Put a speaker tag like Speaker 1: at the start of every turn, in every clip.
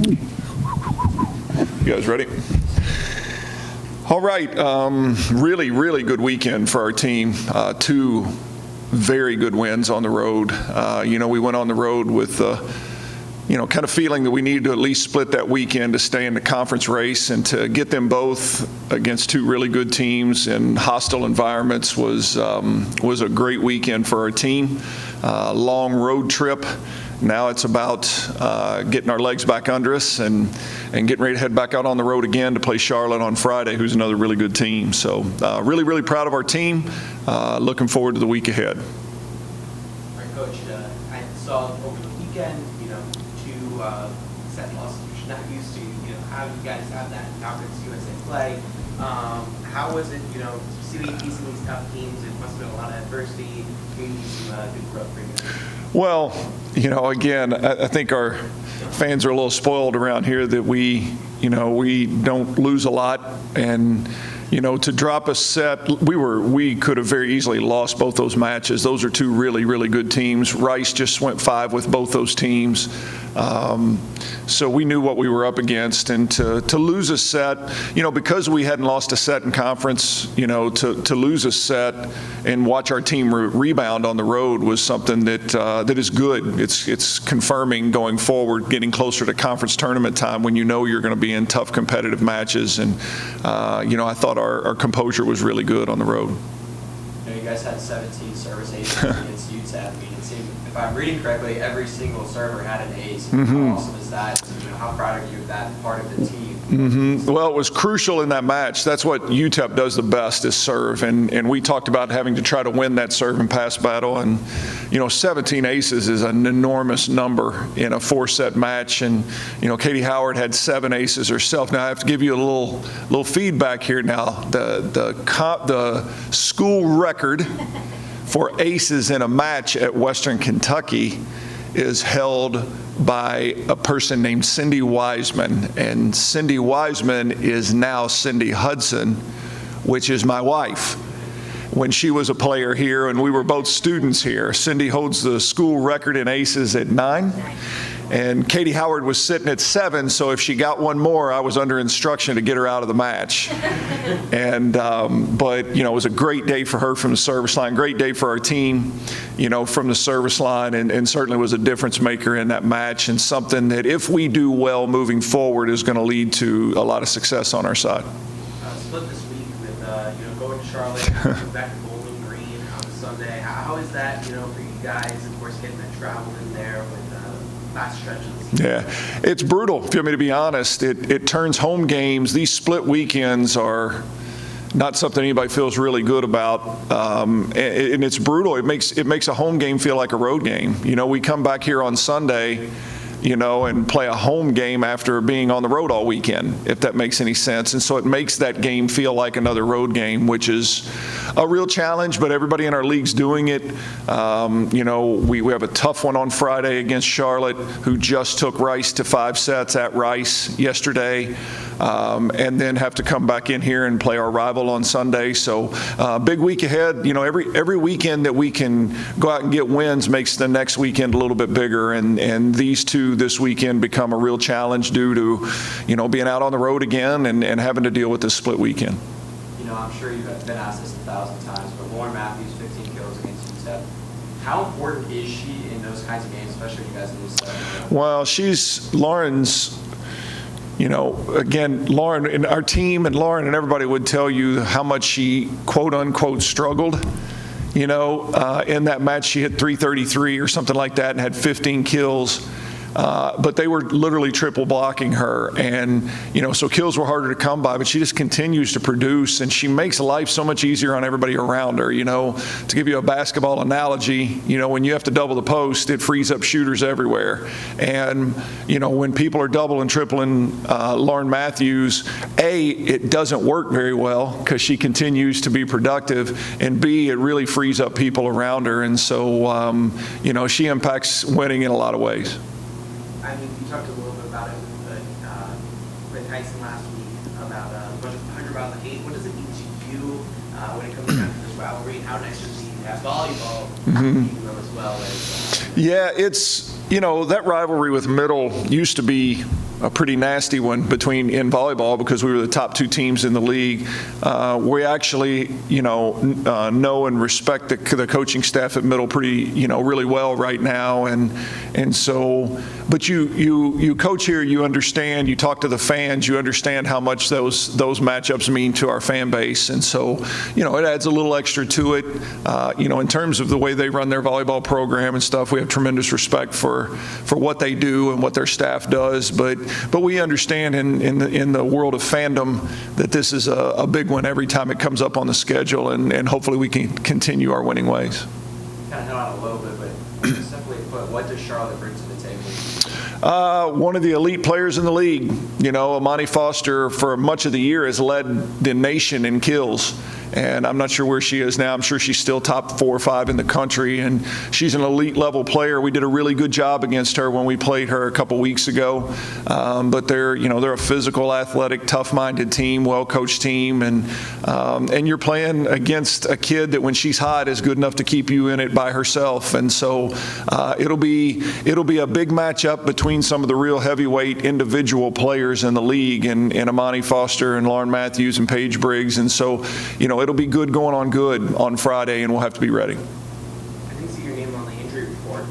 Speaker 1: You guys ready? All right. Really, really good weekend for our team. Two very good wins on the road. We went on the road with kind of feeling that we needed to at least split that weekend to stay in the conference race, and to get them both against two really good teams in hostile environments was a great weekend for our team. Long road trip. Now it's about getting our legs back under us and getting ready to head back out on the road again to play Charlotte on Friday, who's another really good team. So really, really proud of our team. Looking forward to the week ahead.
Speaker 2: All right, Coach, I saw over the weekend, two set losses, which you're not used to, how you guys have that in Conference USA play. How was it, seeing these tough teams? It must have been a lot of adversity, maybe some good growth for you guys.
Speaker 1: Well, again, I think our fans are a little spoiled around here that we don't lose a lot, and to drop a set, we could have very easily lost both those matches. Those are two really, really good teams. Rice just went 5 with both those teams. So we knew what we were up against, and to lose a set, because we hadn't lost a set in conference, to lose a set and watch our team rebound on the road was something that is good. It's confirming going forward, getting closer to conference tournament time when you're going to be in tough competitive matches. And I thought our composure was really good on the road.
Speaker 2: You guys had 17 service aces against UTEP. It seemed, if I'm reading correctly, every single server had an ace.
Speaker 1: Mm-hmm.
Speaker 2: How awesome is that? How proud are you of that part of the team?
Speaker 1: Mm-hmm. Well, it was crucial in that match. That's what UTEP does the best, is serve. And we talked about having to try to win that serve and pass battle. And, 17 aces is an enormous number in a 4-set match. And, Katie Howard had 7 aces herself. Now, I have to give you a little feedback here now. The school record for aces in a match at Western Kentucky is held by a person named Cindy Wiseman. And Cindy Wiseman is now Cindy Hudson, which is my wife. When she was a player here and we were both students here, Cindy holds the school record in aces at 9. And Katie Howard was sitting at 7, so if she got one more, I was under instruction to get her out of the match. And but it was a great day for her from the service line, great day for our team, from the service line, and certainly was a difference maker in that match, and something that if we do well moving forward is going to lead to a lot of success on our side.
Speaker 2: Split this week with going to Charlotte, back to Bowling Green on Sunday. How is that for you guys? Of course, getting that travel in there with fast stretches. Yeah,
Speaker 1: it's brutal. If you want me to be honest, it turns home games. These split weekends are not something anybody feels really good about, and it's brutal. It makes a home game feel like a road game. We come back here on Sunday, and play a home game after being on the road all weekend, if that makes any sense. And so it makes that game feel like another road game, which is a real challenge, but everybody in our league's doing it. We have a tough one on Friday against Charlotte, who just took Rice to 5 sets at Rice yesterday, and then have to come back in here and play our rival on Sunday. So big week ahead. Every weekend that we can go out and get wins makes the next weekend a little bit bigger, and these two this weekend become a real challenge due to being out on the road again and having to deal with this split weekend.
Speaker 2: I'm sure you've been asked this 1,000 times, but Lauren Matthews, 15 kills against UTEP. How important is she in those kinds of games, especially when you guys lose 7?
Speaker 1: Well, Lauren's, again, Lauren and our team and Lauren and everybody would tell you how much she, quote unquote, struggled. In that match, she hit 333 or something like that and had 15 kills. But they were literally triple blocking her, and so kills were harder to come by, but she just continues to produce, and she makes life so much easier on everybody around her. To give you a basketball analogy, when you have to double the post, it frees up shooters everywhere. And when people are double and tripling Lauren Matthews, A, it doesn't work very well because she continues to be productive, and B, it really frees up people around her, and so she impacts winning in a lot of ways.
Speaker 2: You talked a little bit about it with Tyson last week about about the hate. What does it mean to you when it comes down to this rivalry, and how next year you have volleyball as well as?
Speaker 1: Yeah, it's that rivalry with Middle used to be a pretty nasty one in volleyball because we were the top 2 teams in the league. We actually, know and respect the coaching staff at Middle pretty, really well right now, and so. But you coach here, you understand. You talk to the fans, you understand how much those matchups mean to our fan base, and so it adds a little extra to it. In terms of the way they run their volleyball program and stuff, we have tremendous respect for what they do and what their staff does. But we understand in the world of fandom that this is a big one every time it comes up on the schedule, and hopefully we can continue our winning ways.
Speaker 2: Kind of hit on a little bit, but simply put, what does Charlotte bring to the table?
Speaker 1: One of the elite players in the league. Amani Foster for much of the year has led the nation in kills. And I'm not sure where she is now. I'm sure she's still top 4 or 5 in the country, and she's an elite level player. We did a really good job against her when we played her a couple weeks ago. But they're a physical, athletic, tough-minded team, well-coached team, and you're playing against a kid that when she's hot is good enough to keep you in it by herself. And so it'll be a big matchup between some of the real heavyweight individual players in the league, and Amani Foster and Lauren Matthews and Paige Briggs. And so it'll be good going on good on Friday, and we'll have to be ready.
Speaker 2: I didn't see your name on the injury report.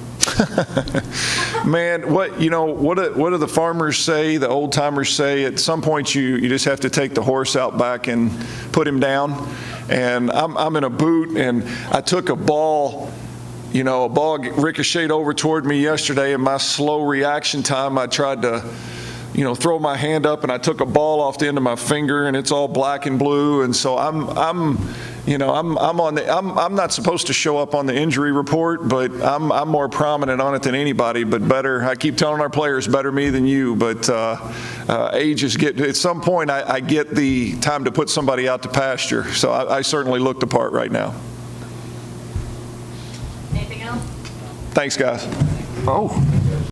Speaker 1: Man, what do the farmers say, the old timers say? At some point you just have to take the horse out back and put him down. And I'm in a boot, and I took a ball ricocheted over toward me yesterday. In my slow reaction time, I tried to throw my hand up, and I took a ball off the end of my finger, and it's all black and blue. And so I'm not supposed to show up on the injury report, but I'm more prominent on it than anybody. But better, I keep telling our players, better me than you. But age is at some point I get the time to put somebody out to pasture. So I certainly look the part right now.
Speaker 3: Anything else?
Speaker 1: Thanks, guys.
Speaker 4: Oh.